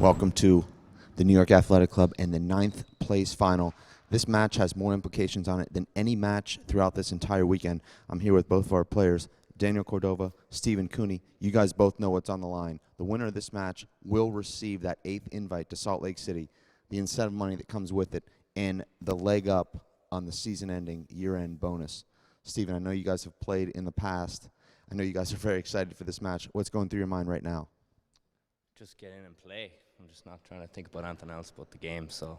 Welcome to the New York Athletic Club and the 9th place final. This match has more implications on it than any match throughout this entire weekend. I'm here with both of our players, Daniel Cordova, Stephen Cooney. You guys both know what's on the line. The winner of this match will receive that 8th invite to Salt Lake City, the incentive money that comes with it, and the leg up on the season-ending year-end bonus. Stephen, I know you guys have played in the past. I know you guys are very excited for this match. What's going through your mind right now? Just get in and play. I'm just not trying to think about anything else but the game. So,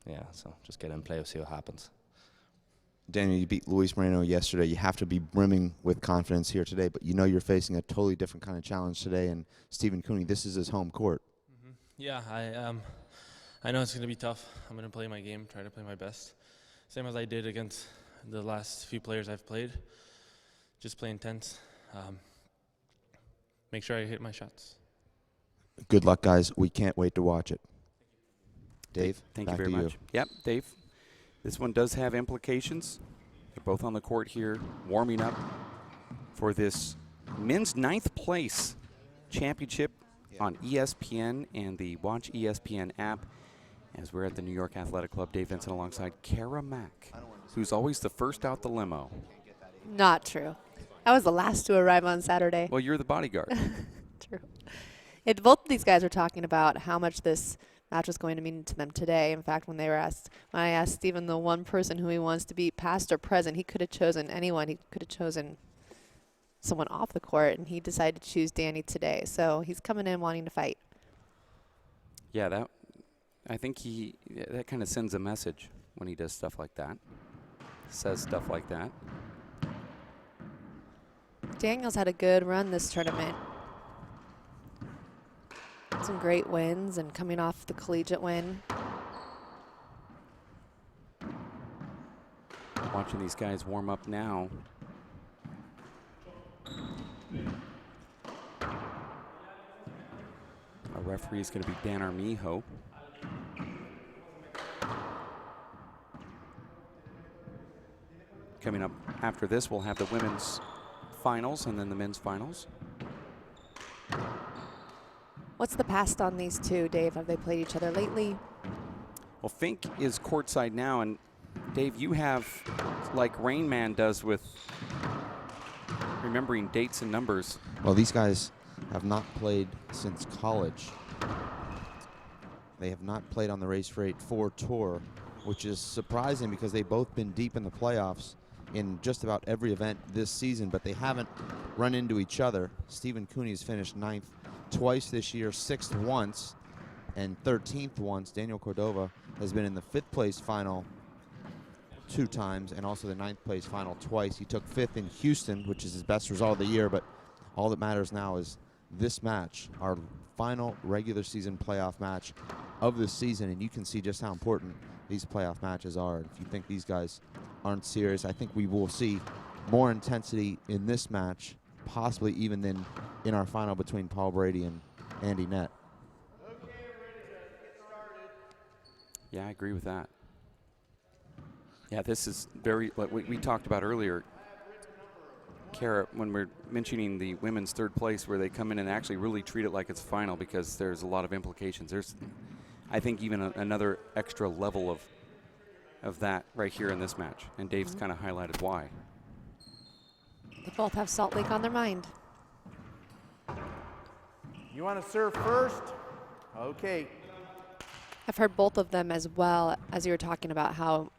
yeah, so just get in and play and see what happens. Daniel, you beat Luis Moreno yesterday. You have to be brimming with confidence here today, but you know you're facing a totally different kind of challenge today. And Stephen Cooney, this is his home court. Yeah, I know it's going to be tough. I'm going to play my game, try to play my best. Same as I did against the last few players I've played. Just play intense. Make sure I hit my shots. Good luck, guys. We can't wait to watch it. Dave, thank you very much. Yep, Dave. This one does have implications. They're both on the court here, warming up for this men's 9th place championship on ESPN and the Watch ESPN app. As we're at the New York Athletic Club, Dave Vincent alongside Kara Mack, who's always the first out the limo. Not true. I was the last to arrive on Saturday. Well, you're the bodyguard. True. Both of these guys were talking about how much this match was going to mean to them today. In fact, when I asked Stephen the one person who he wants to beat, past or present, he could have chosen anyone. He could have chosen someone off the court, and he decided to choose Danny today. So he's coming in wanting to fight. Yeah, I think that kind of sends a message when he does stuff like that, says stuff like that. Daniel's had a good run this tournament. Some great wins and coming off the collegiate win. Watching these guys warm up now. Our referee is going to be Dan Armijo. Coming up after this, we'll have the women's finals and then the men's finals. What's the past on these two, Dave? Have they played each other lately? Well, Fink is courtside now, and Dave, you have, like Rain Man does with remembering dates and numbers. Well, these guys have not played since college. They have not played on the Race for 8-4 tour, which is surprising because they've both been deep in the playoffs in just about every event this season, but they haven't run into each other. Stephen Cooney has finished 9th twice this year, 6th once, and 13th once. Daniel Cordova has been in the 5th place final 2 times and also the 9th place final twice. He took 5th in Houston, which is his best result of the year, but all that matters now is this match, our final regular season playoff match of the season, and you can see just how important these playoff matches are. If you think these guys aren't serious, I think we will see more intensity in this match, possibly even than in our final between Paul Brady and Andy Nett. Yeah, I agree with that. Yeah, this is very, like we talked about earlier, Kara, when we're mentioning the women's 3rd place, where they come in and actually really treat it like it's final, because there's a lot of implications. There's, I think, even another extra level of that right here in this match, and Dave's kind of highlighted why. They both have Salt Lake on their mind. You want to serve first? Okay. I've heard both of them as well, as you were talking about how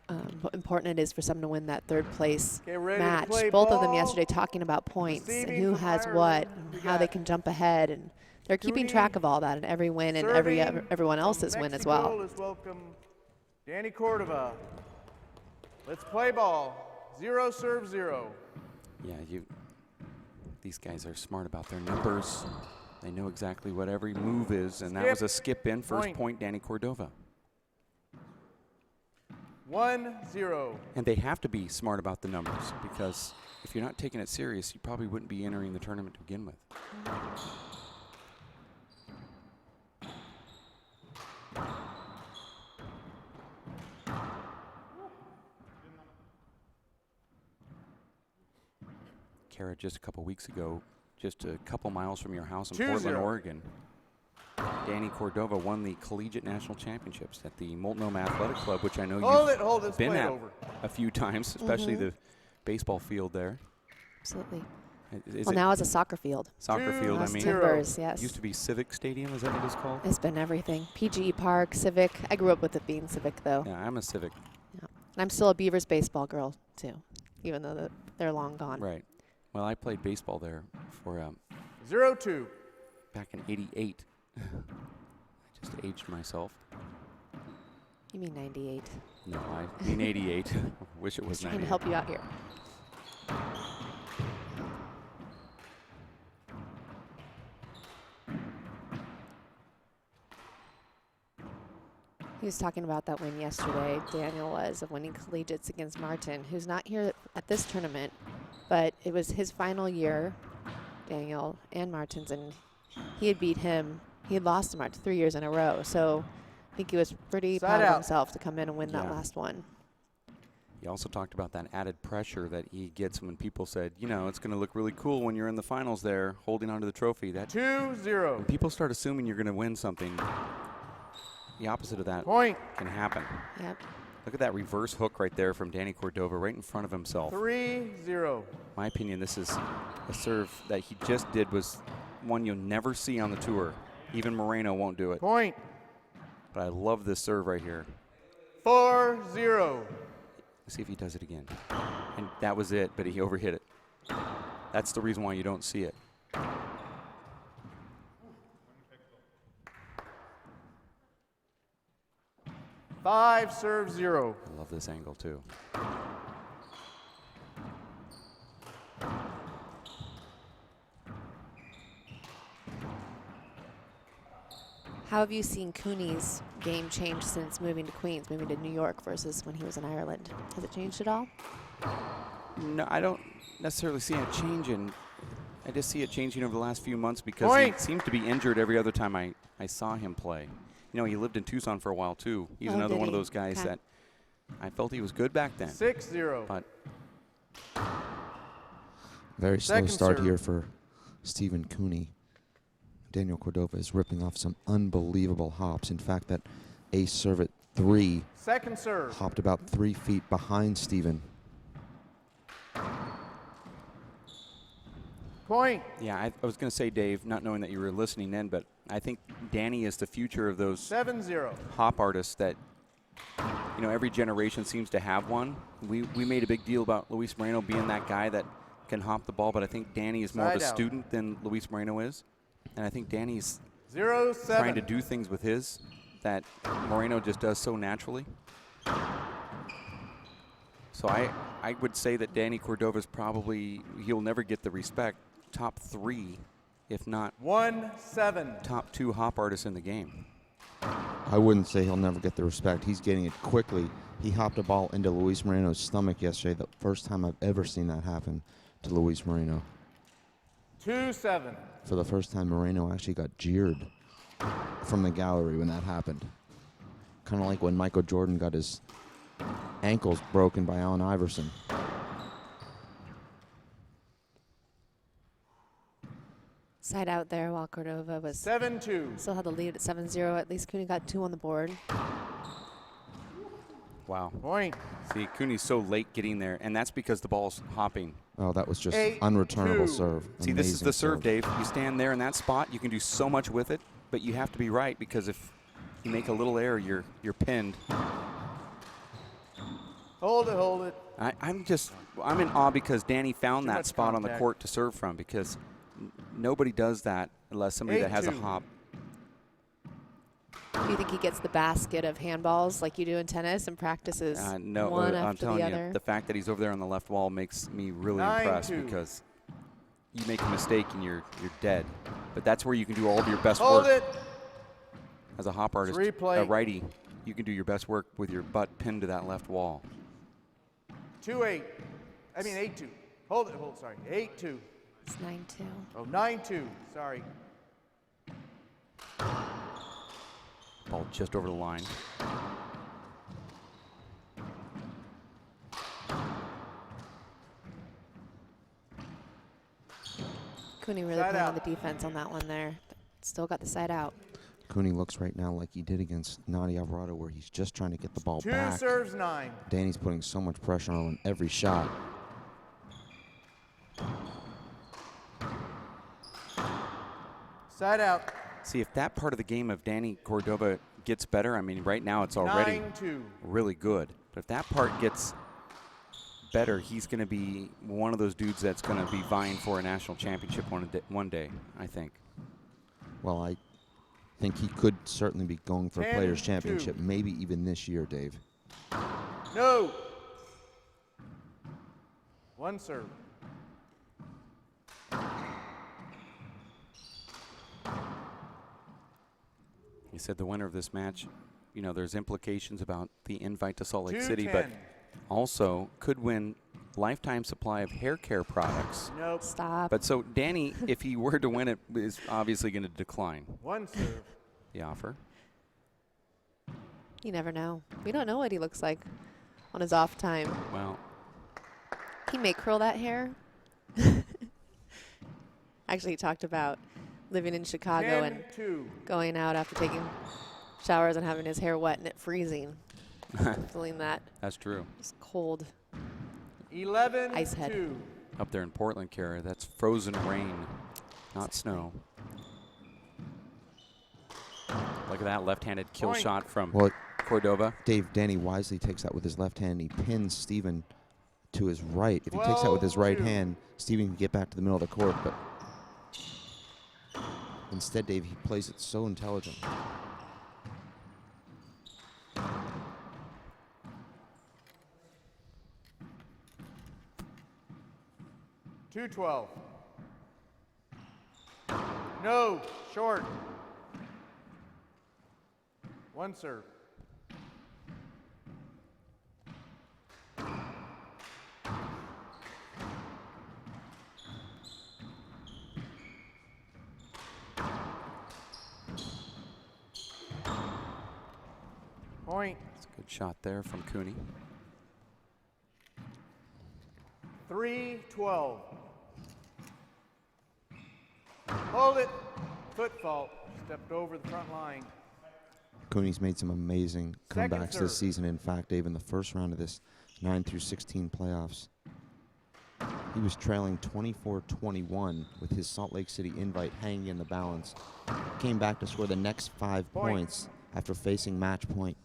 important it is for someone to win that 3rd place match. Both of them yesterday talking about points and who has what and how they can jump ahead, and they're keeping track of all that in every win and everyone else's win as well. Let's welcome Danny Cordova. Let's play ball. 0 serve 0. Yeah, these guys are smart about their numbers. They know exactly what every move is, and that was a skip in. First point, Danny Cordova. 1-0. And they have to be smart about the numbers, because if you're not taking it serious, you probably wouldn't be entering the tournament to begin with. Kara, just a couple weeks ago, just a couple miles from your house in Portland, Oregon, Danny Cordova won the Collegiate National Championships at the Multnomah Athletic Club, which I know Hold you've it, been play at over. a few times, especially the baseball field there. Absolutely. Is Well, it now it's a soccer field. soccer field? I Lost mean, Timbers, yes. used to be Civic Stadium. Is that what it's called? It's been everything. PGE Park, Civic. I grew up with it being Civic, though. Yeah, I'm a Civic. Yeah. And I'm still a Beavers baseball girl, too, even though they're long gone. Right. Well, I played baseball there for 0-2. back in '88. I just aged myself. You mean 98. No, I mean '88. Wish it was Trying to 98. help you out here. He was talking about that win yesterday, Daniel was, of winning collegiates against Martin, who's not here at this tournament, but it was his final year, Daniel and Martin's, and he had beat him. He had lost to Martin 3 years in a row, so I think he was pretty Side proud of out. himself to come in and win that Yeah. last one. He also talked about that added pressure that he gets when people said, you know, it's going to look really cool when you're in the finals there holding onto the trophy. That 2-0. when people start assuming you're going to win something, the opposite of that Point. can happen. Yep. Look at that reverse hook right there from Danny Cordova right in front of himself. 3-0. My opinion, this is a serve that he just did was one you'll never see on the tour. Even Moreno won't do it. Point. But I love this serve right here. 4-0. Let's see if he does it again. And that was it, but he overhit it. That's the reason why you don't see it. Five serve 0. I love this angle too. How have you seen Cooney's game change since moving to Queens, moving to New York versus when he was in Ireland? Has it changed at all? No, I don't necessarily see a change in. I just see it changing over the last few months because Point. he seemed to be injured every other time I saw him play. You know, he lived in Tucson for a while too. He's Oh, another did one of he? those guys Okay. that I felt he was good back then. 6-0. But Very slow Second start serve. here for Stephen Cooney. Daniel Cordova is ripping off some unbelievable hops. In fact, that ace serve at 3 Second serve. hopped about 3 feet behind Stephen. Point. yeah, I was going to say, Dave, not knowing that you were listening then, but I think Danny is the future of those 7-0. hop artists that, you know, every generation seems to have one. We made a big deal about Luis Moreno being that guy that can hop the ball, but I think Danny is more of a Side out. student than Luis Moreno is. And I think Danny's 0-7. trying to do things with his that Moreno just does so naturally. So I would say that Danny Cordova's probably, he'll never get the respect, top 3, if not 1-7. top 2 hop artists in the game. I wouldn't say he'll never get the respect. He's getting it quickly. He hopped a ball into Luis Moreno's stomach yesterday, the first time I've ever seen that happen to Luis Moreno. 2-7. For the first time, Moreno actually got jeered from the gallery when that happened. Kind of like when Michael Jordan got his ankles broken by Allen Iverson. Side out there while Cordova was 7-2. still had the lead at 7-0. At least Cooney got 2 on the board. Wow. Point. See, Cooney's so late getting there, and that's because the ball's hopping. Oh, that was just 8-2. unreturnable serve. See, this is Amazing the serve, Dave. You stand there in that spot, you can do so much with it, but you have to be right because if you make a little error, you're pinned. Hold it. I'm in awe because Danny found Too that much spot on the contact. court to serve from because nobody does that unless somebody that has a 8-2. hop. Do you think he gets the basket of handballs like you do in tennis and practices No, one I'm after telling the you, other? the fact that he's over there on the left wall makes me really 9-2. impressed because you make a mistake and you're dead. But that's where you can do all of your best Hold work. it. As a hop artist, Replay. a righty, you can do your best work with your butt pinned to that left wall. 8-2. Hold it. Sorry. 8-2. It's 9-2. Oh, 9-2. Sorry. Ball just over the line. Cooney really Side playing on out. the defense on that one there. But still got the side out. Cooney looks right now like he did against Nadi Alvarado, where he's just trying to get the ball 2 back. serves 9. Danny's putting so much pressure on every shot. Side out. See, if that part of the game of Danny Cordova gets better, I mean, right now it's already 9-2. really good. But if that part gets better, he's going to be one of those dudes that's going to be vying for a national championship one day, I think. Well, I think he could certainly be going for a 10-2. Players' Championship, maybe even this year, Dave. No. 1 serve. He said the winner of this match, you know, there's implications about the invite to Salt Lake City, 2-10. but also could win lifetime supply of hair care products. Nope. Stop. But so Danny, if he were to win it, is obviously going to decline 1 serve. the offer. You never know. We don't know what he looks like on his off time. Well, He may curl that hair. Actually, he talked about living in Chicago and 10-2. going out after taking showers and having his hair wet and it freezing. Feeling that that's true. just cold. 11-2. Ice head. Up there in Portland, Kara, that's frozen rain, not snow. Look at that left-handed kill Point. shot from Well, Cordova. Dave, Danny wisely takes that with his left hand. He pins Steven to his right. If he takes that with his right 12-2. hand, Steven can get back to the middle of the court. But instead, Dave, he plays it so intelligent. Two 12. No. Short. 1 serve. Point. That's a good shot there from Cooney. 3-12. Hold it. Foot fault. Stepped over the front line. Cooney's made some amazing Second comebacks serve. this season. In fact, Dave, in the first round of this 9-16 playoffs, he was trailing 24-21 with his Salt Lake City invite hanging in the balance. Came back to score the next 5 Point. points after facing match point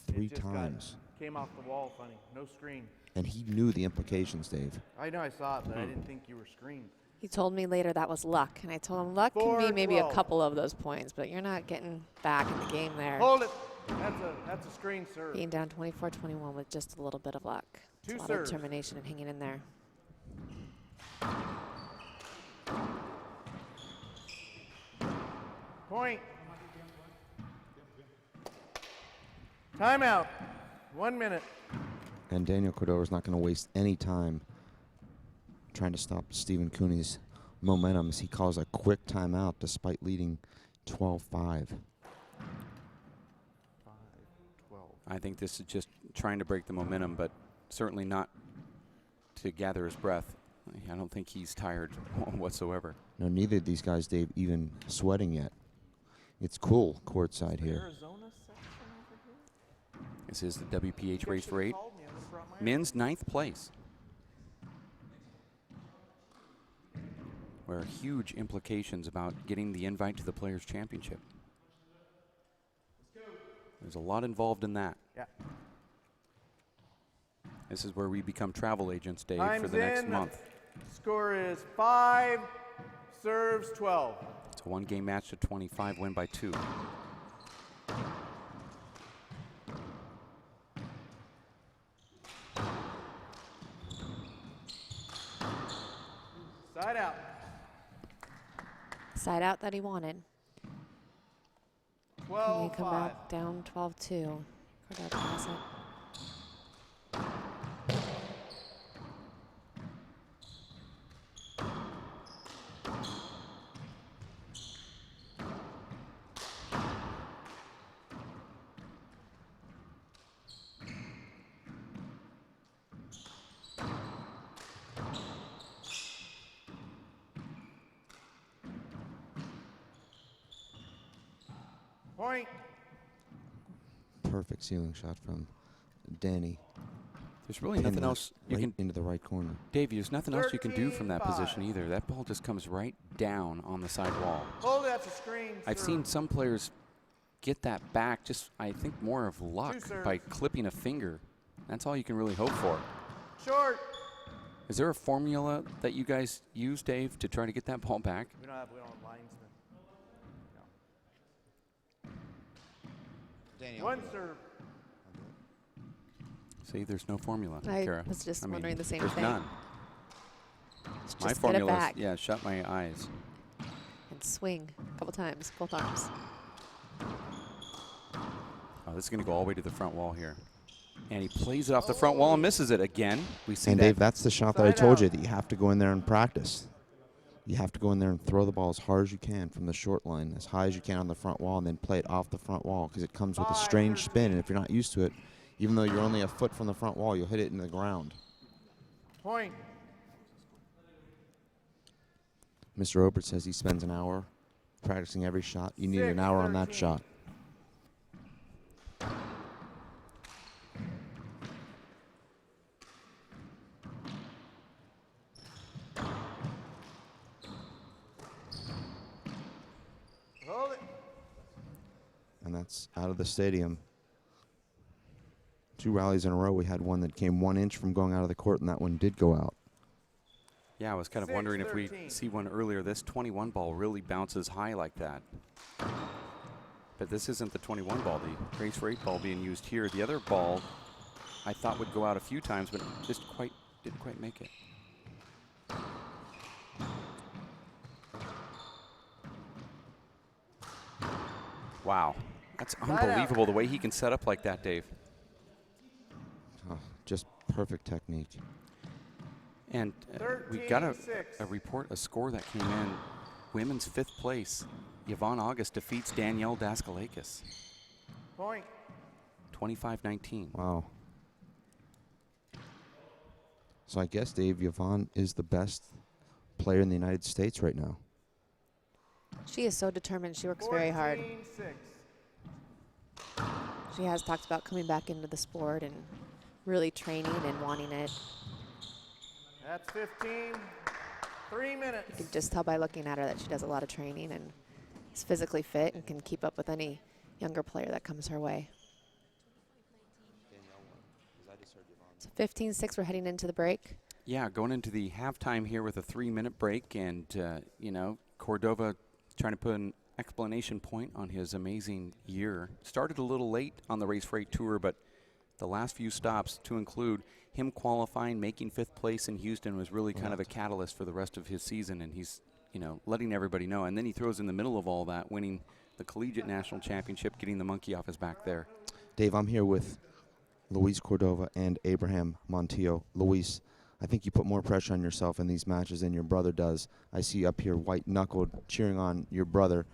It 3 just times. Came off the wall funny. No screen. And he knew the implications, Dave. I know I saw it, but I didn't think you were screened. He told me later that was luck, and I told him luck can be maybe a 4-12. couple of those points, but you're not getting back in the game there. Hold it. That's a screen serve. Being down 24-21 with just a little bit of luck. It's Two a lot serves. of determination and hanging in there. Point. Timeout. 1 minute. And Daniel Cordova's not going to waste any time trying to stop Stephen Cooney's momentum as he calls a quick timeout despite leading 12-5. 5-12. I think this is just trying to break the momentum, but certainly not to gather his breath. I don't think he's tired whatsoever. No, neither of these guys, Dave, even sweating yet. It's cool courtside here. Arizona section over here? This is the WPH race for 8. Called me. I would've brought my Men's 9th place. Where huge implications about getting the invite to the Players' Championship. There's a lot involved in that. Yeah. This is where we become travel agents, Dave, for Time's the next in. month. Score is 5, serves 12. It's a 1-game match to 25, win by 2. Side out. Side out that he wanted. And 12, he come 5. back down 12-2. Cordova pass it. Point. Perfect ceiling shot from Danny. There's really nothing else you right can into the right corner. Davey, there's nothing else you can do from that 13-5. position either. That ball just comes right down on the side wall. Hold it, that's a screen. I've serve. seen some players get that back just, I think, more of luck serve. by clipping a finger. That's all you can really hope for. Short. Is there a formula that you guys use, Dave, to try to get that ball back? We don't have linesmen. No. One serve. See, there's no formula, I Kara. was just I mean, wondering the same there's thing. none. Just My get it formula back is, yeah, shut my eyes. and swing a couple times, both arms. Oh, this is going to go all the way to the front wall here. And he plays it off the front wall and misses it again. We see And that. Dave, that's the shot that I Side told you out. that you have to go in there and practice. You have to go in there and throw the ball as hard as you can from the short line, as high as you can on the front wall, and then play it off the front wall because it comes with a strange spin. And if you're not used to it, even though you're only a foot from the front wall, you'll hit it in the ground. Point. Mr. Obert says he spends an hour practicing every shot. You need an hour on that 6-13. shot. Hold it. And that's out of the stadium. 2 rallies in a row. We had one that came 1 inch from going out of the court, and that one did go out. Yeah, I was kind of wondering if we 6-13. see one earlier. This 21 ball really bounces high like that. But this isn't the 21 ball, the race for 8 ball being used here. The other ball I thought would go out a few times, but just didn't quite make it. Wow, that's unbelievable the way he can set up like that, Dave. Oh, just perfect technique. And we got a 13-6. report, a score that came in. Women's 5th place. Yvonne August defeats Danielle Daskalakis. Point. 25-19. Wow. So I guess, Dave, Yvonne is the best player in the United States right now. She is so determined. She works very hard. 14-6. She has talked about coming back into the sport and really training and wanting it. That's 15. 3 minutes. You can just tell by looking at her that she does a lot of training and is physically fit and can keep up with any younger player that comes her way. So 15-6, we're heading into the break. Yeah, going into the halftime here with a 3-minute break, and you know, Cordova trying to put an explanation point on his amazing year. Started a little late on the Race Freight Tour, but the last few stops, to include him qualifying, making 5th place in Houston, was really kind of a catalyst for the rest of his season, and he's, you know, letting everybody know. And then he throws in the middle of all that, winning the Collegiate National Championship, getting the monkey off his back there. Dave, I'm here with Luis Cordova and Abraham Montillo. Luis, I think you put more pressure on yourself in these matches than your brother does. I see you up here white-knuckled cheering on your brother.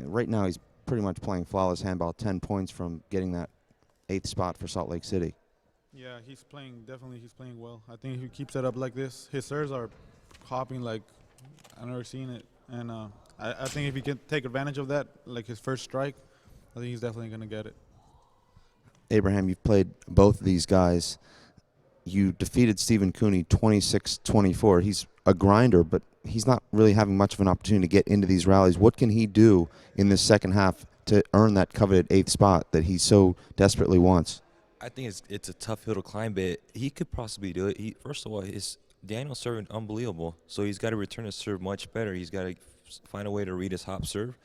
Right now he's pretty much playing flawless handball, 10 points from getting that 8th spot for Salt Lake City. Yeah, he's playing well. I think if he keeps it up like this, his serves are hopping like I've never seen it. And I think if he can take advantage of that, like his first strike, I think he's definitely going to get it. Abraham, you've played both of these guys. You defeated Stephen Cooney 26-24. He's a grinder, but he's not really having much of an opportunity to get into these rallies. What can he do in this second half to earn that coveted 8th spot that he so desperately wants? I think it's a tough hill to climb, but he could possibly do it. First of all, Daniel's serving unbelievable, so he's got to return his serve much better. He's got to find a way to read his hop serve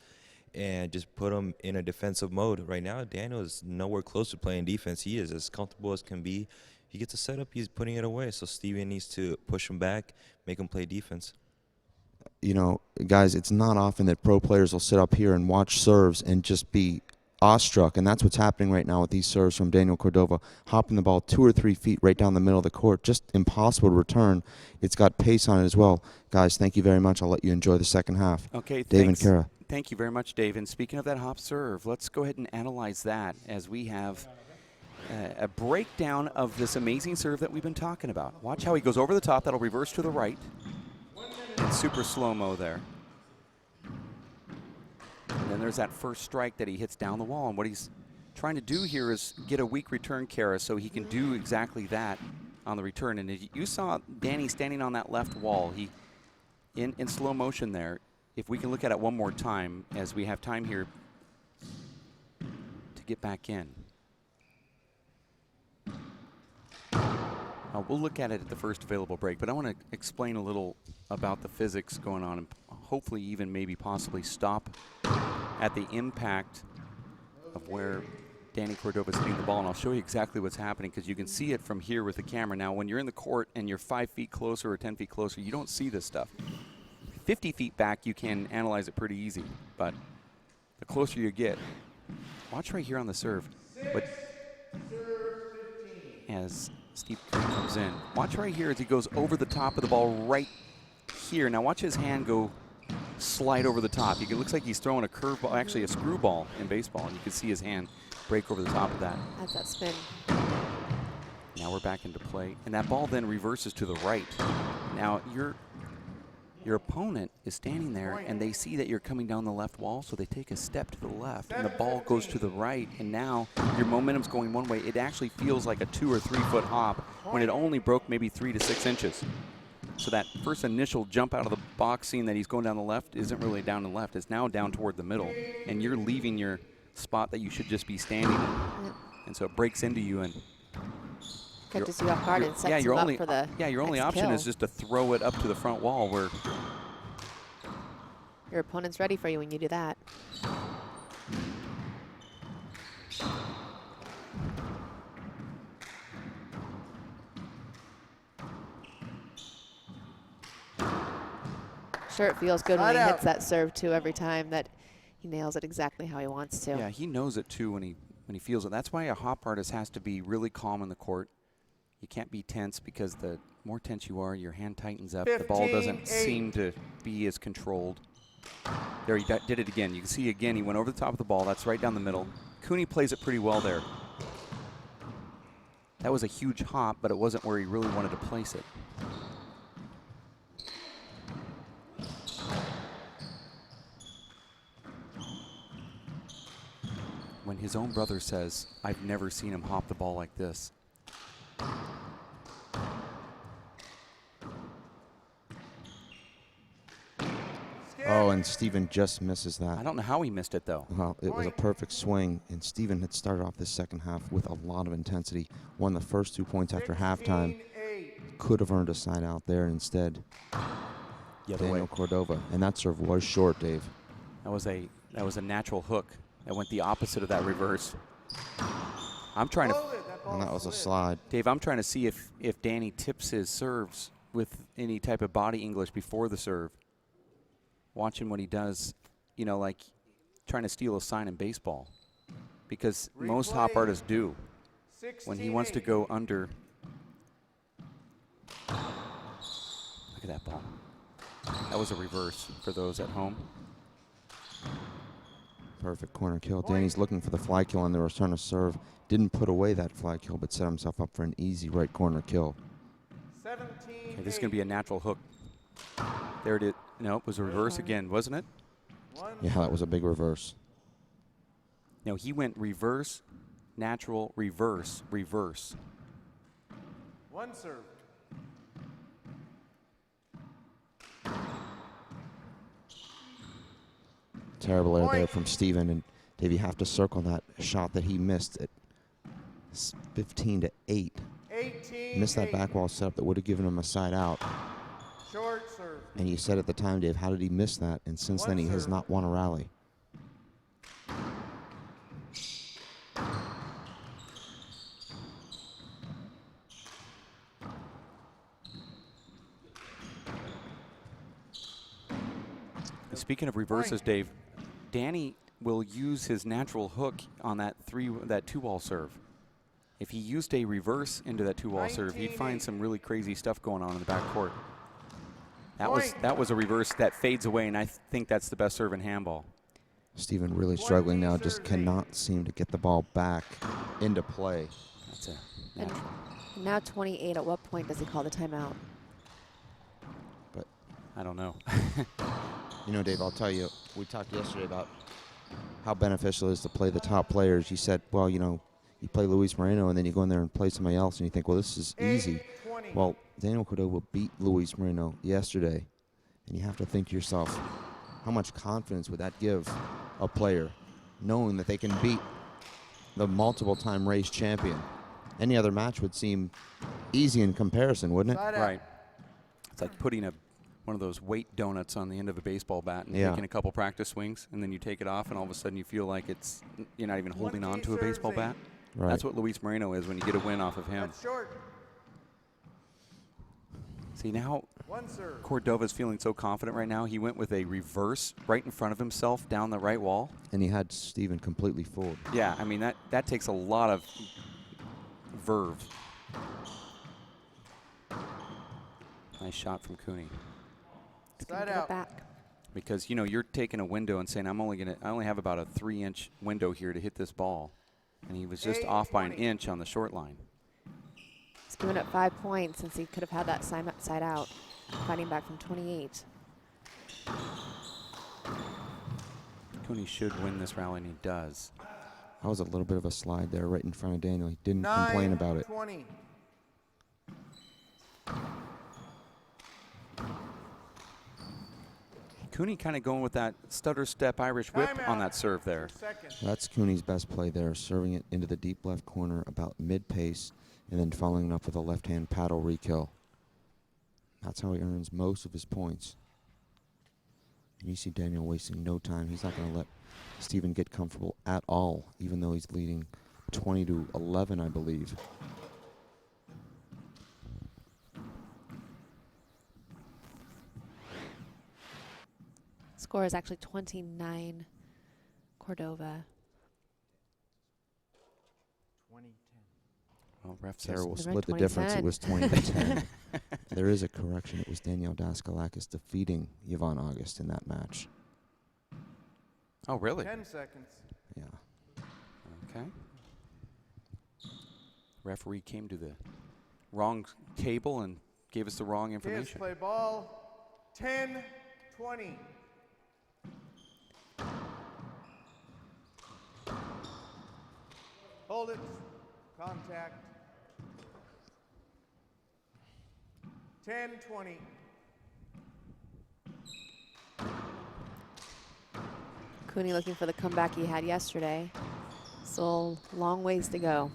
and just put him in a defensive mode. Right now, Daniel is nowhere close to playing defense. He is as comfortable as can be. He gets a setup, he's putting it away. So Steven needs to push him back, make him play defense. You know, guys, it's not often that pro players will sit up here and watch serves and just be awestruck, and that's what's happening right now with these serves from Daniel Cordova, hopping the ball 2 or 3 feet right down the middle of the court. Just impossible to return. It's got pace on it as well. Guys, thank you very much. I'll let you enjoy the second half. Okay, Dave thanks. and Kara. Thank you very much, Dave. And speaking of that hop serve, let's go ahead and analyze that as we have a breakdown of this amazing serve that we've been talking about. Watch how he goes over the top. That'll reverse to the right. And super slow-mo there. And then there's that first strike that he hits down the wall. And what he's trying to do here is get a weak return, Kara, so he can do exactly that on the return. And you saw Danny standing on that left wall. He, in slow motion there, if we can look at it one more time as we have time here to get back in. We'll look at it at the first available break, but I want to explain a little about the physics going on and hopefully even maybe possibly stop at the impact of where Danny Cordova is hitting the ball, and I'll show you exactly what's happening because you can see it from here with the camera. Now, when you're in the court and you're 5 feet closer or 10 feet closer, you don't see this stuff. 50 feet back, you can analyze it pretty easy, but the closer you get, watch right here on the serve. But as Steve comes in, watch right here as he goes over the top of the ball right here. Now watch his hand go slide over the top. It looks like he's throwing a curveball, actually a screwball in baseball, and you can see his hand break over the top of that. That's that spin. Now we're back into play, and that ball then reverses to the right. Now your opponent is standing there, and they see that you're coming down the left wall, so they take a step to the left, and the ball goes to the right, and now your momentum's going one way. It actually feels like a 2 or 3 foot hop when it only broke maybe 3 to 6 inches. So that first initial jump out of the box, seeing that he's going down the left, isn't really down the left. It's now down toward the middle, and you're leaving your spot that you should just be standing in. Yep. And so it breaks into you, and Catches you off guard and sets you up for the your only next option kill. is just to throw it up to the front wall where Your opponent's ready for you when you do that. Sure, it feels good when he hits that serve too every time that he nails it exactly how he wants to. Yeah, he knows it too when he feels it. That's why a hop artist has to be really calm in the court. You can't be tense because the more tense you are, your hand tightens up. The ball doesn't seem to be as controlled. There, he did it again. You can see again, he went over the top of the ball. That's right down the middle. Cooney plays it pretty well there. That was a huge hop, but it wasn't where he really wanted to place it. When his own brother says, "I've never seen him hop the ball like this." Oh, and Steven just misses that. I don't know how he missed it, though. Well, it was a perfect swing, and Steven had started off this second half with a lot of intensity. Won the first 2 points after halftime. Could have earned a side out there instead. Daniel Cordova, and that serve was short, Dave. That was a natural hook. That went the opposite of that reverse. I'm trying to. And that was a slide. Dave, I'm trying to see if Danny tips his serves with any type of body English before the serve. Watching what he does, you know, like trying to steal a sign in baseball. Because most hop artists do. When he wants to go under. Look at that ball. That was a reverse for those at home. Perfect corner kill. Danny's looking for the fly kill on the return of serve. Didn't put away that fly kill, but set himself up for an easy right corner kill. Okay, this is going to be a natural hook. There it is. No, it was a reverse again, wasn't it? Yeah, that was a big reverse. No, he went reverse, natural, reverse, reverse. One serve. Terrible error there from Steven, and Dave, you have to circle that shot that he missed at 15-8. Missed that back wall setup that would have given him a side out. Short serve. And you said at the time, Dave, how did he miss that? And since then, he has not won a rally. Speaking of reverses, Dave, Danny will use his natural hook on that two-ball serve. If he used a reverse into that two-ball serve, he'd find some really crazy stuff going on in the backcourt. That was a reverse that fades away, and I think that's the best serve in handball. Steven really struggling now, just cannot seem to get the ball back into play. That's a And natural. now 28. At what point does he call the timeout? I don't know. You know, Dave, I'll tell you, we talked yesterday about how beneficial it is to play the top players. You said, well, you know, you play Luis Moreno and then you go in there and play somebody else and you think, well, this is easy. Well, Daniel Cordova beat Luis Moreno yesterday, and you have to think to yourself, how much confidence would that give a player, knowing that they can beat the multiple-time race champion? Any other match would seem easy in comparison, wouldn't it? Right. It's like putting one of those weight donuts on the end of a baseball bat and taking a couple practice swings, and then you take it off, and all of a sudden you feel like you're not even holding on to a baseball bat. Right. That's what Luis Moreno is when you get a win off of him. That's short. See, now One serve. Cordova's feeling so confident right now. He went with a reverse right in front of himself down the right wall. And he had Steven completely fooled. Yeah, I mean, that takes a lot of verve. Nice shot from Cooney. Side Get it out. back. Because, you know, you're taking a window and saying, I only have about a 3-inch window here to hit this ball. And he was just off by an inch on the short line. He's given up 5 points since he could have had that side out, fighting back from 28. Cooney should win this rally, and he does. That was a little bit of a slide there right in front of Daniel. He didn't complain about it. 9-20. Cooney kind of going with that stutter step Irish whip on that serve there. That's Cooney's best play there, serving it into the deep left corner about mid-pace and then following up with a left-hand paddle re-kill. That's how he earns most of his points. And you see Daniel wasting no time. He's not going to let Steven get comfortable at all, even though he's leading 20-11, I believe. Score is actually 29 Cordova. 20-10. Well, ref Sarah says will Right, split the difference. It 20-10. was 20-10. There is a correction. It was Danielle Daskalakis defeating Yvonne August in that match. Oh, really? 10 seconds. Yeah. Okay. Referee came to the wrong table and gave us the wrong Kids information. play ball. 10-20. Hold it. Contact. 10-20. Cooney looking for the comeback he had yesterday. Still a long ways to go.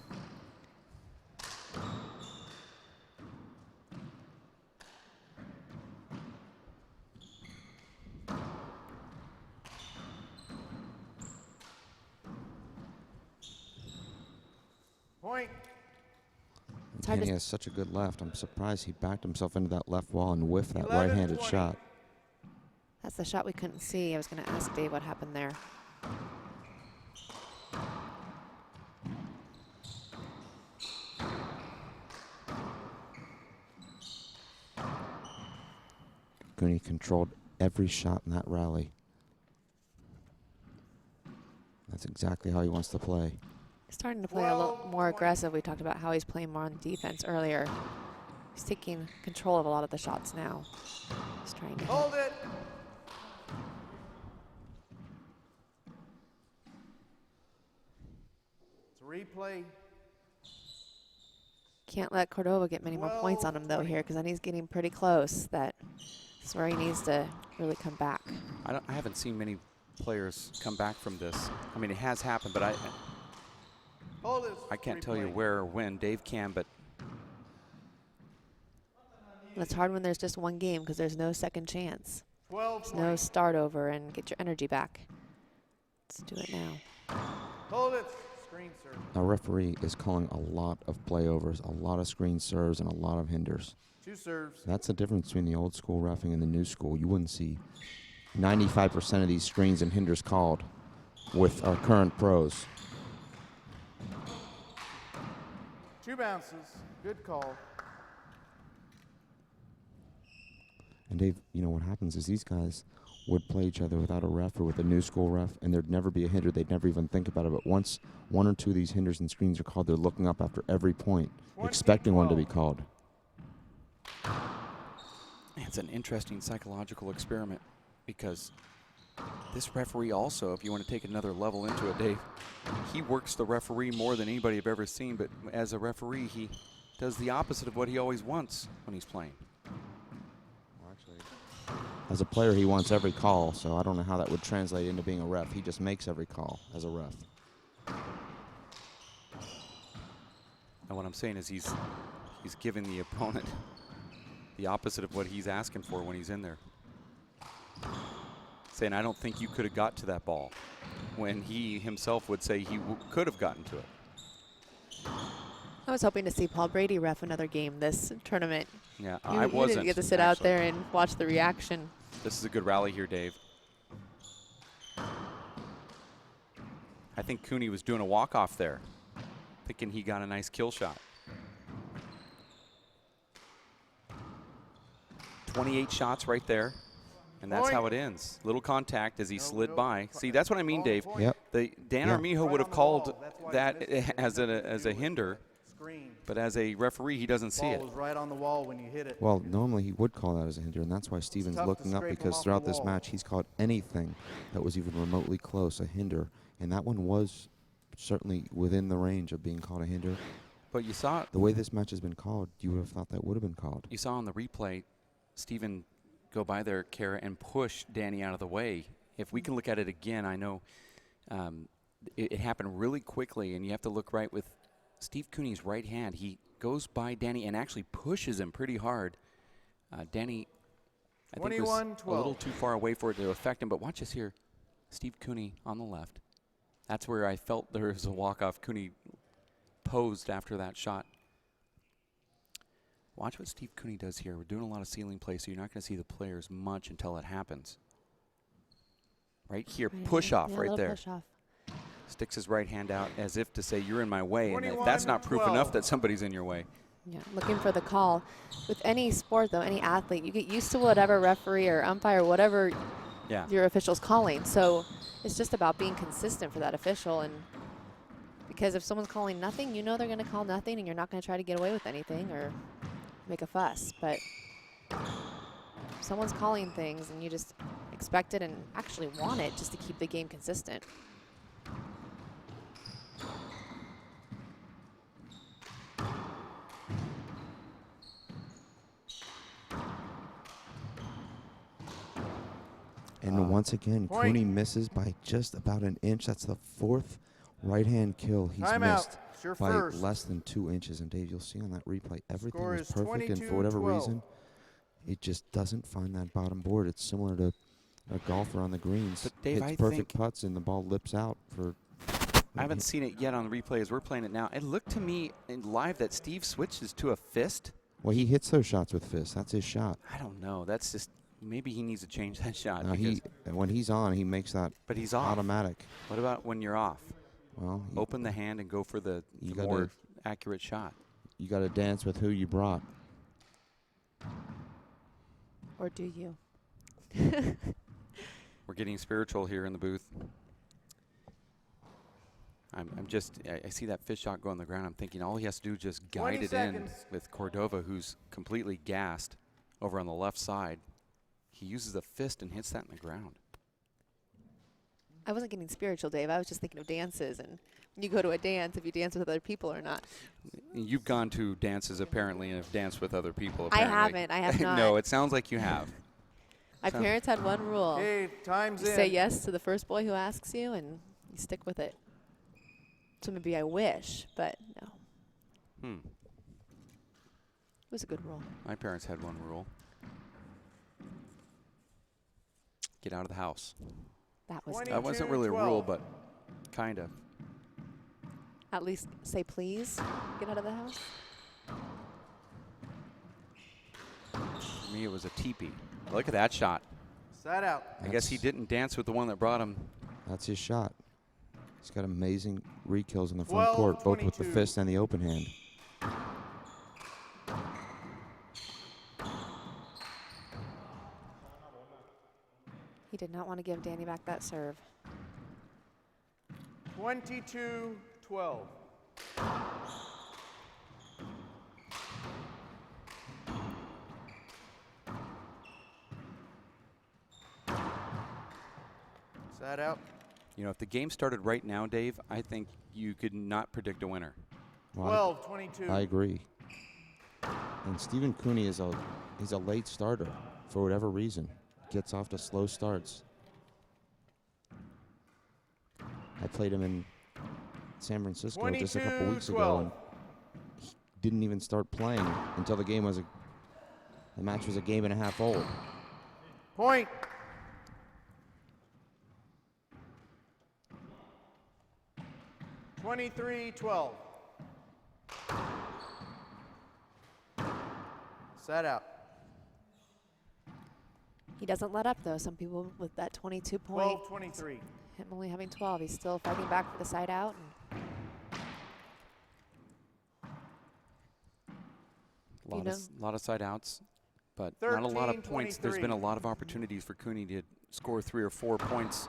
Point. It's hard Danny to has such a good left. I'm surprised he backed himself into that left wall and whiffed that 11-20. right-handed shot. That's the shot we couldn't see. I was going to ask Dave what happened there. Cooney controlled every shot in that rally. That's exactly how he wants to play. He's starting to play a little more aggressive. We talked about how he's playing more on defense earlier. He's taking control of a lot of the shots now. He's trying to Hold it. It's a replay. Can't let Cordova get many more points on him though here, because then he's getting pretty close. That's where he needs to really come back. I haven't seen many players come back from this. I mean, it has happened, but Hold it. I can't tell you where or when. Dave can, but It's hard when there's just one game because there's no second chance. 12 There's no start over and get your energy back. Let's do it now. Hold it. Screen serve. A referee is calling a lot of playovers, a lot of screen serves, and a lot of hinders. 2 serves. That's the difference between the old school reffing and the new school. You wouldn't see 95% of these screens and hinders called with our current pros. 2 bounces. Good call. And Dave, you know what happens is these guys would play each other without a ref or with a new school ref, and there'd never be a hinder. They'd never even think about it. But once 1 or 2 of these hinders and screens are called, they're looking up after every point, expecting one to be called. it's an interesting psychological experiment because This referee also, if you want to take another level into it, Dave, he works the referee more than anybody I've ever seen, but as a referee, he does the opposite of what he always wants when he's playing. Well, actually, as a player, he wants every call, so I don't know how that would translate into being a ref. He just makes every call as a ref. And what I'm saying is he's giving the opponent the opposite of what he's asking for when he's in there. Saying, I don't think you could have got to that ball, when he himself would say he could have gotten to it. I was hoping to see Paul Brady ref another game this tournament. Yeah, You I wasn't. didn't get to sit out there and watch the reaction. This is a good rally here, Dave. I think Cooney was doing a walk-off there, thinking he got a nice kill shot. 28 shots right there, and that's how it ends. Little contact as he slid by. See, that's what I mean, Dave. Yep. Dan Armijo would have called that as a hinder, but as a referee, he doesn't see it. Was right on the wall when you hit it. Well, normally he would call that as a hinder, and that's why Steven's looking up, because throughout this match he's called anything that was even remotely close a hinder, and that one was certainly within the range of being called a hinder. But you saw The way this match has been called, you would have thought that would have been called. You saw on the replay, Steven go by there, Kara, and push Danny out of the way. If we can look at it again, I know it happened really quickly, and you have to look right with Steve Cooney's right hand. He goes by Danny and actually pushes him pretty hard. Danny, I think, was a little too far away for it to affect him, but watch this here. Steve Cooney on the left. That's where I felt there was a walk-off. Cooney posed after that shot. Watch what Steve Cooney does here. We're doing a lot of ceiling play, so you're not going to see the players much until it happens. Right here, push off right there. Push off. Sticks his right hand out as if to say, you're in my way. And if that's not proof enough that somebody's in your way. Yeah, looking for the call. With any sport, though, any athlete, you get used to whatever referee or umpire, whatever your official's calling. So it's just about being consistent for that official. And because if someone's calling nothing, you know they're going to call nothing, and you're not going to try to get away with anything or make a fuss. But if someone's calling things and you just expect it and actually want it just to keep the game consistent. And once again, Cooney misses by just about an inch. That's the fourth right-hand kill he's missed by less than 2 inches. And Dave, you'll see on that replay, everything was perfect, and for whatever reason, it just doesn't find that bottom board. It's similar to a golfer on the greens. But Dave, hits perfect putts, and the ball lips out for. I haven't seen it yet on the replay as we're playing it now. It looked to me in live that Steve switches to a fist. Well, he hits those shots with fists. That's his shot. I don't know. That's just. Maybe he needs to change that shot. No, when he's on, he makes that but he's off. Automatic. What about when you're off? Well, open the hand and go for the more accurate shot. You got to dance with who you brought. Or do you? We're getting spiritual here in the booth. I see that fish shot go on the ground. I'm thinking all he has to do is just guide it in with Cordova, who's completely gassed over on the left side. He uses a fist and hits that in the ground. I wasn't getting spiritual, Dave. I was just thinking of dances. And when you go to a dance, if you dance with other people or not. You've gone to dances apparently and have danced with other people apparently. I haven't. I have not. No, it sounds like you have. My parents had one rule. Okay, time's in. You say yes to the first boy who asks you, and you stick with it. So maybe I wish, but no. It was a good rule. My parents had one rule. Get out of the house. That wasn't really a rule, but kind of. At least say please. Get out of the house. For me, it was a teepee. Look at that shot. Sat out. I guess he didn't dance with the one that brought him. That's his shot. He's got amazing re-kills in the front court, both with the fist and the open hand. He did not want to give Danny back that serve. 22-12. Set out. You know, if the game started right now, Dave, I think you could not predict a winner. Well, 12-22. I agree. And Stephen Cooney is he's a late starter for whatever reason. Gets off to slow starts. I played him in San Francisco just a couple weeks ago, and he didn't even start playing until the match was a game and a half old. Point. (23-12). Set out. He doesn't let up, though. Some people with that 22 point. 12-23. Him only having 12. He's still fighting back for the side out. Lot of side outs, but not a lot of points. There's been a lot of opportunities for Cooney to score 3 or 4 points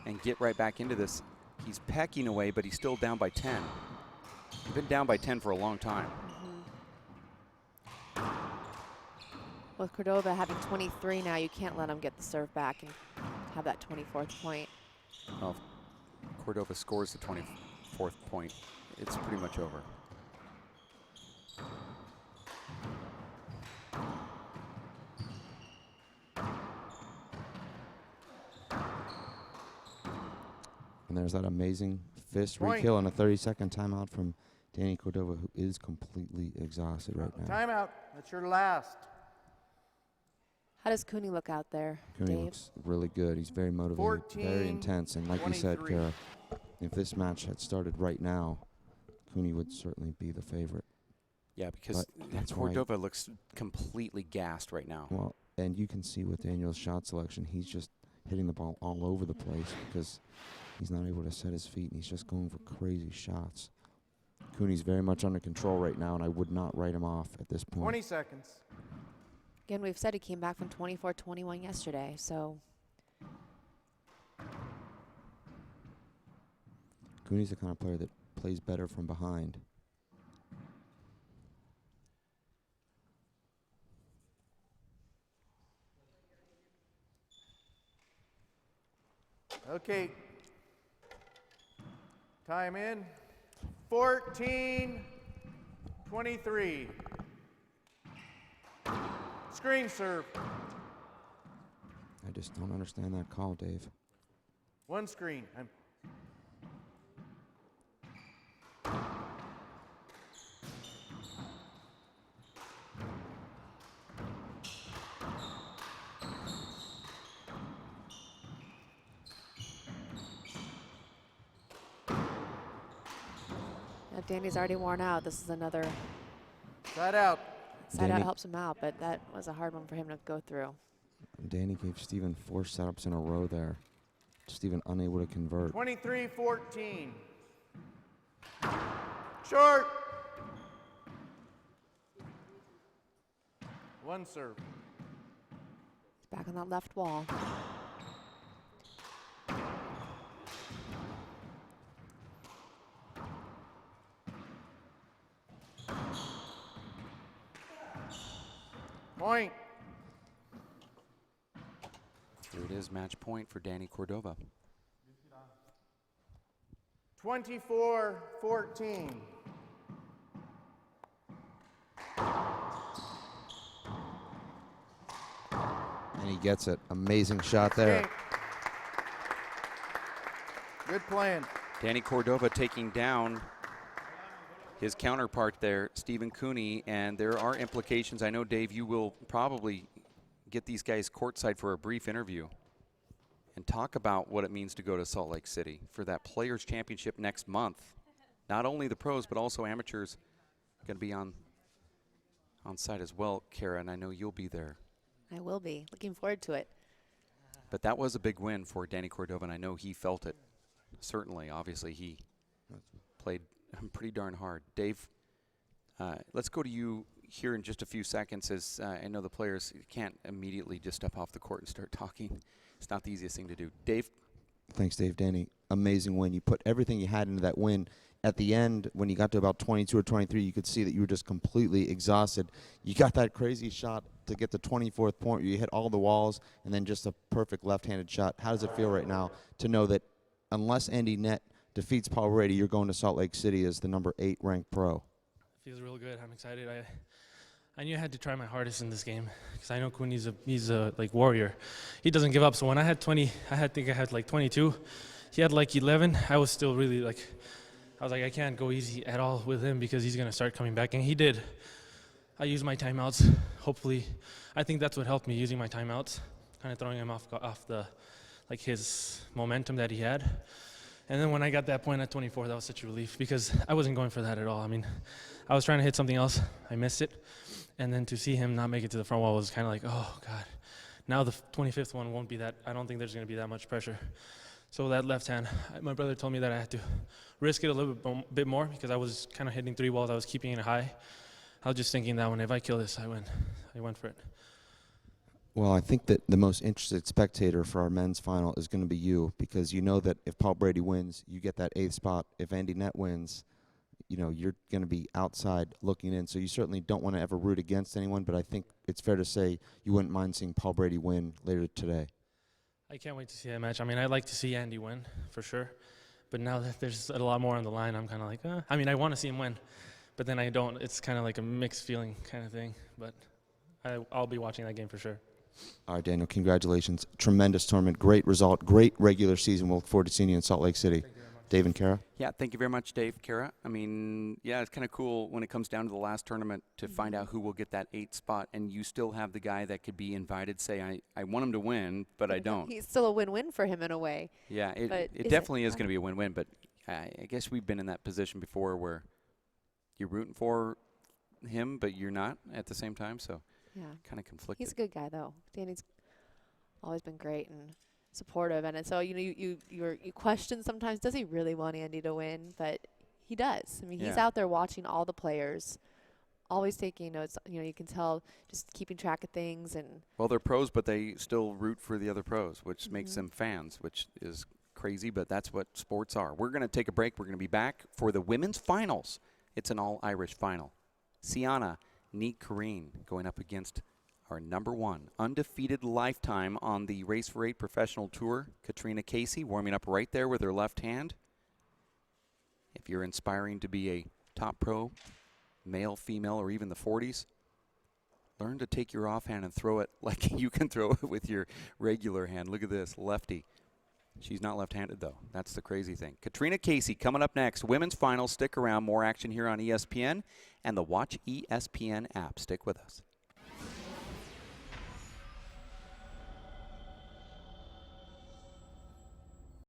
and get right back into this. He's pecking away, but he's still down by 10. He's been down by 10 for a long time. With Cordova having 23 now, you can't let him get the serve back and have that 24th point. Well, if Cordova scores the 24th point, it's pretty much over. And there's that amazing fist Point. re-kill and a 30-second timeout from Danny Cordova, who is completely exhausted right now. Timeout. That's your last. How does Cooney look out there, Cooney Dave? looks really good. He's very motivated, very intense. And like you said, 23. Kara, if this match had started right now, Cooney would certainly be the favorite. Yeah, because that's Cordova looks completely gassed right now. Well, and you can see with Daniel's shot selection, he's just hitting the ball all over the place because he's not able to set his feet, and he's just going for crazy shots. Cooney's very much under control right now, and I would not write him off at this point. 20 seconds. Again, we've said he came back from 24-21 yesterday, so. Cooney's the kind of player that plays better from behind. Okay. Time in. 14-23. Screen serve. I just don't understand that call, Dave. One screen. Now Danny's already worn out. This is another. Side out. Side out helps him out, but that was a hard one for him to go through. Danny gave Steven 4 setups in a row there. Steven unable to convert. 23-14. Short. One serve. He's back on that left wall. Point. Here it is, match point for Danny Cordova. 24-14. And he gets it. Amazing shot there. Okay. Good plan. Danny Cordova taking down his counterpart there, Stephen Cooney, and there are implications. I know, Dave, you will probably get these guys courtside for a brief interview and talk about what it means to go to Salt Lake City for that Players' Championship next month. Not only the pros, but also amateurs going to be on site as well, Kara, and I know you'll be there. I will be. Looking forward to it. But that was a big win for Danny Cordova, and I know he felt it. Certainly, obviously, he played pretty darn hard. Dave, let's go to you here in just a few seconds, as I know the players can't immediately just step off the court and start talking. It's not the easiest thing to do. Dave? Thanks, Dave. Danny, amazing win. You put everything you had into that win. At the end, when you got to about 22 or 23, you could see that you were just completely exhausted. You got that crazy shot to get the 24th point, you hit all the walls, and then just a perfect left-handed shot. How does it feel right now to know that unless Andy Net defeats Paul Brady, you're going to Salt Lake City as the number 8 ranked pro? It feels real good. I'm excited. I knew I had to try my hardest in this game because I know Cooney's he's a like warrior. He doesn't give up. So when I had 20, I think I had like 22. He had like 11. I was still really like, I was like, I can't go easy at all with him because he's gonna start coming back, and he did. I used my timeouts. Hopefully, I think that's what helped me, using my timeouts, kind of throwing him off the like his momentum that he had. And then when I got that point at 24, that was such a relief because I wasn't going for that at all. I mean, I was trying to hit something else. I missed it. And then to see him not make it to the front wall was kind of like, oh, God. Now the 25th one won't be that. I don't think there's going to be that much pressure. So that left hand, my brother told me that I had to risk it a little bit more because I was kind of hitting 3 balls. I was keeping it high. I was just thinking that if I kill this, I win. I went for it. Well, I think that the most interested spectator for our men's final is going to be you, because you know that if Paul Brady wins, you get that 8th spot. If Andy Net wins, you know, you're going to be outside looking in. So you certainly don't want to ever root against anyone, but I think it's fair to say you wouldn't mind seeing Paul Brady win later today. I can't wait to see that match. I mean, I'd like to see Andy win, for sure. But now that there's a lot more on the line, I'm kind of like, I mean, I want to see him win, but then I don't. It's kind of like a mixed feeling kind of thing. But I'll be watching that game for sure. All right, Daniel, congratulations. Tremendous tournament, great result, great regular season. We'll look forward to seeing you in Salt Lake City. Dave and Kara? Yeah, thank you very much, Dave. Kara, I mean, yeah, it's kind of cool when it comes down to the last tournament to find out who will get that 8th spot, and you still have the guy that could be invited, say, I want him to win, but I don't. He's still a win-win for him in a way. Yeah, it definitely is going to be a win-win, but I guess we've been in that position before where you're rooting for him, but you're not at the same time, so kind of conflicted. He's a good guy, though. Danny's always been great and supportive, and so you question sometimes, does he really want Andy to win? But he does. I mean, he's out there watching all the players, always taking notes. You know, you can tell, just keeping track of things. And well, they're pros, but they still root for the other pros, which makes them fans, which is crazy, but that's what sports are. We're going to take a break. We're going to be back for the women's finals. It's an all-Irish final. Sienna Neat Kareen going up against our number 1 undefeated lifetime on the Race for 8 professional tour, Katrina Casey, warming up right there with her left hand. If you're inspiring to be a top pro, male, female, or even the 40s, learn to take your offhand and throw it like you can throw it with your regular hand. Look at this, lefty. She's not left-handed, though. That's the crazy thing. Katrina Casey coming up next. Women's finals. Stick around. More action here on ESPN and the Watch ESPN app. Stick with us.